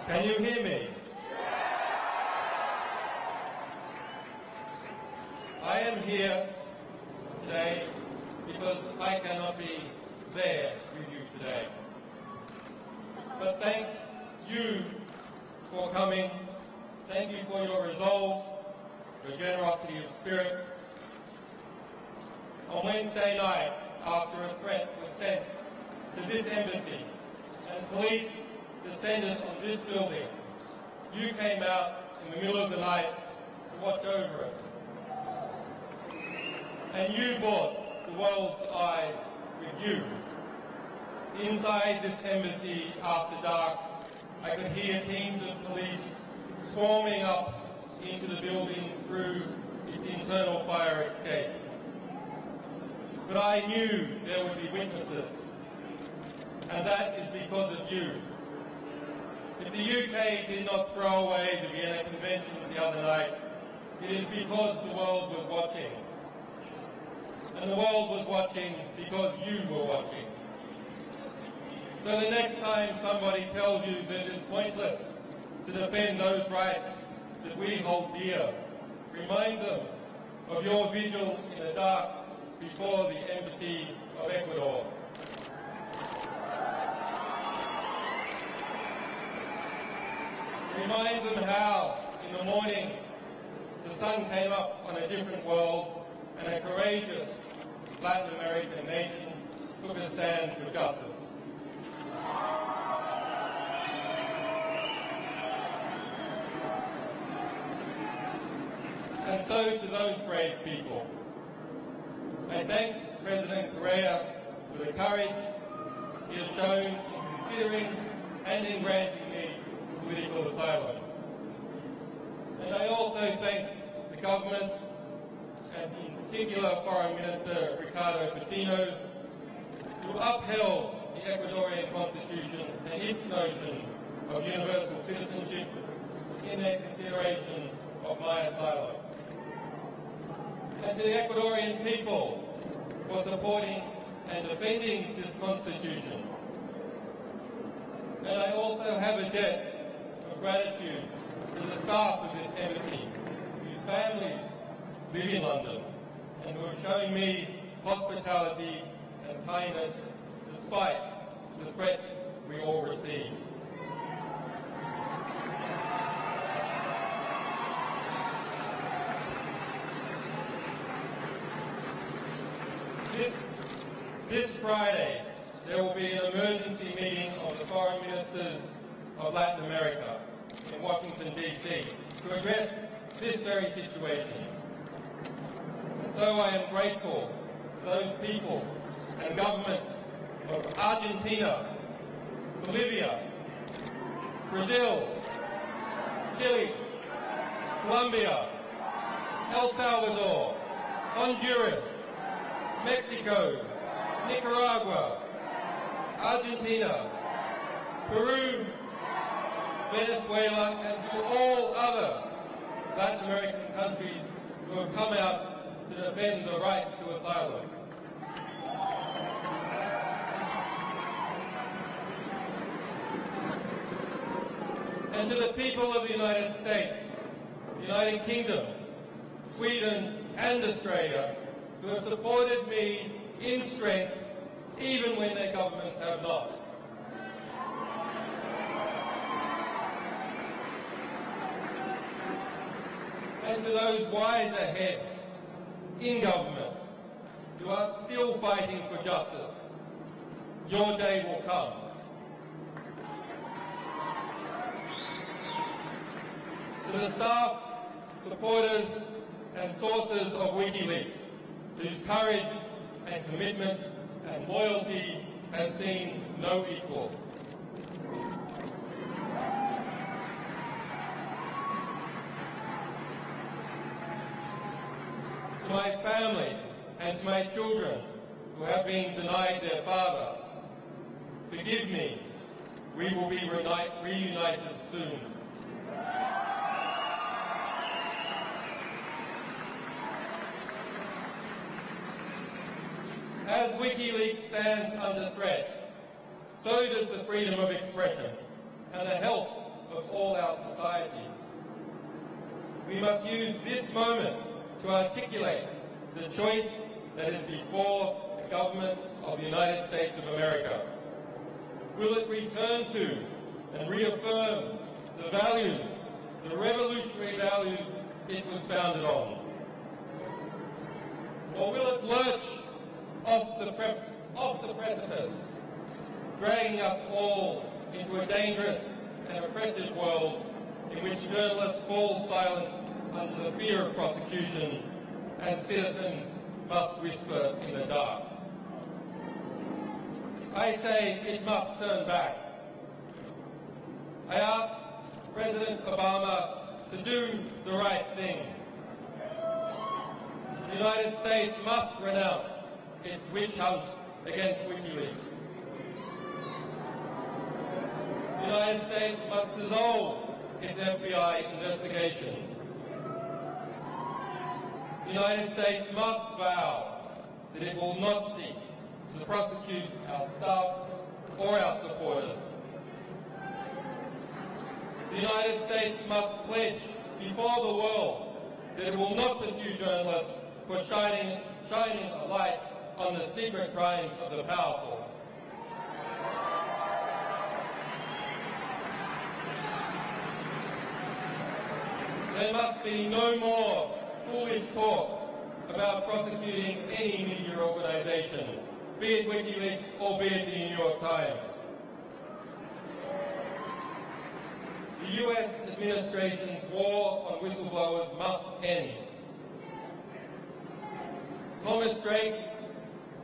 Can you hear me? I am here today because I cannot be there with you today. But thank you for coming. Thank you for your resolve, your generosity of spirit. On Wednesday night, after a threat was sent to this embassy and police descended on this building, you came out in the middle of the night to watch over it. And you brought the world's eyes with you. Inside this embassy after dark, I could hear teams of police swarming up into the building through its internal fire escape. But I knew there would be witnesses, and that is because of you. If the UK did not throw away the Vienna Conventions the other night, it is because the world was watching. And the world was watching because you were watching. So the next time somebody tells you that it is pointless to defend those rights that we hold dear, remind them of your vigil in the dark before the embassy of Ecuador. Remind them how, in the morning, the sun came up on a different world and a courageous Latin American nation took a stand for justice. And so to those brave people, I thank President Correa for the courage he has shown in considering and in granting me political asylum. And I also thank the government, and in particular Foreign Minister Ricardo Patino, who upheld the Ecuadorian Constitution and its notion of universal citizenship in their consideration of my asylum. And to the Ecuadorian people for supporting and defending this Constitution. And I also have a debt of gratitude to the staff of this embassy, whose families live in London, and who have shown me hospitality and kindness despite the threats we all received. This Friday, there will be an emergency meeting of the foreign ministers of Latin America in Washington, D.C. to address this very situation. And so I am grateful to those people and governments of Argentina, Bolivia, Brazil, Chile, Colombia, El Salvador, Honduras, Mexico, Nicaragua, Argentina, Peru, Venezuela, and to all other Latin American countries who have come out to defend the right to asylum. And to the people of the United States, the United Kingdom, Sweden, and Australia, who have supported me in strength, even when their governments have not. And to those wiser heads in government who are still fighting for justice, your day will come. To the staff, supporters, and sources of WikiLeaks, whose courage and commitment and loyalty has seen no equal. To my family and to my children who have been denied their father, forgive me, we will be reunited soon. As WikiLeaks stands under threat, so does the freedom of expression and the health of all our societies. We must use this moment to articulate the choice that is before the government of the United States of America. Will it return to and reaffirm the values, the revolutionary values it was founded on? Or will it lurch off the precipice, dragging us all into a dangerous and oppressive world in which journalists fall silent under the fear of prosecution and citizens must whisper in the dark? I say it must turn back. I ask President Obama to do the right thing. The United States must renounce its witch hunt against WikiLeaks. The United States must dissolve its FBI investigation. The United States must vow that it will not seek to prosecute our staff or our supporters. The United States must pledge before the world that it will not pursue journalists for shining a light on the secret crimes of the powerful. There must be no more foolish talk about prosecuting any media organisation, be it WikiLeaks or be it the New York Times. The US administration's war on whistleblowers must end. Thomas Drake,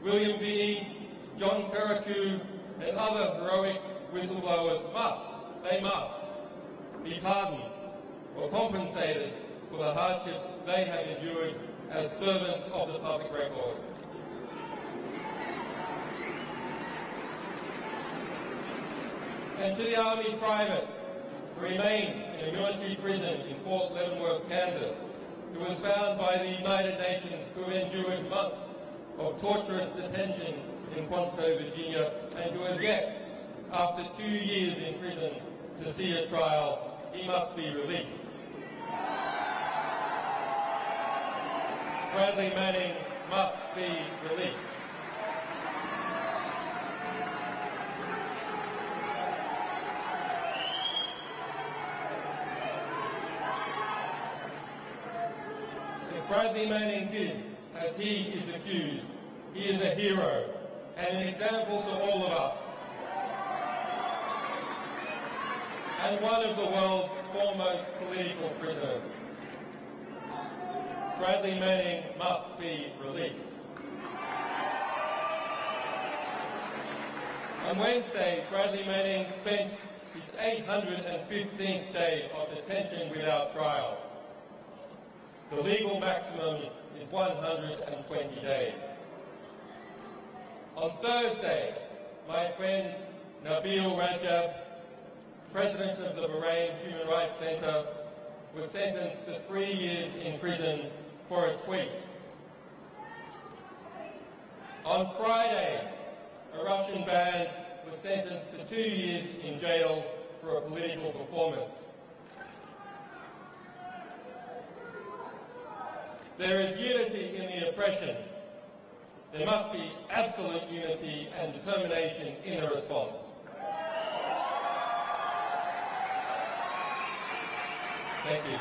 William Binney, John Karakou and other heroic whistleblowers must be pardoned or compensated for the hardships they have endured as servants of the public record. And to the Army private who remains in a military prison in Fort Leavenworth, Kansas, who was found by the United Nations to have endured months of torturous detention in Quantico, Virginia, and who has yet, after 2 years in prison, to see a trial, he must be released. Bradley Manning must be released. If Bradley Manning did, as he is accused, he is a hero and an example to all of us, and one of the world's foremost political prisoners. Bradley Manning must be released. On Wednesday, Bradley Manning spent his 815th day of detention without trial. The legal maximum is 120 days. On Thursday, my friend Nabil Rajab, president of the Bahrain Human Rights Centre, was sentenced to 3 years in prison for a tweet. On Friday, a Russian band was sentenced to 2 years in jail for a political performance. There is unity in the oppression. There must be absolute unity and determination in a response. Thank you.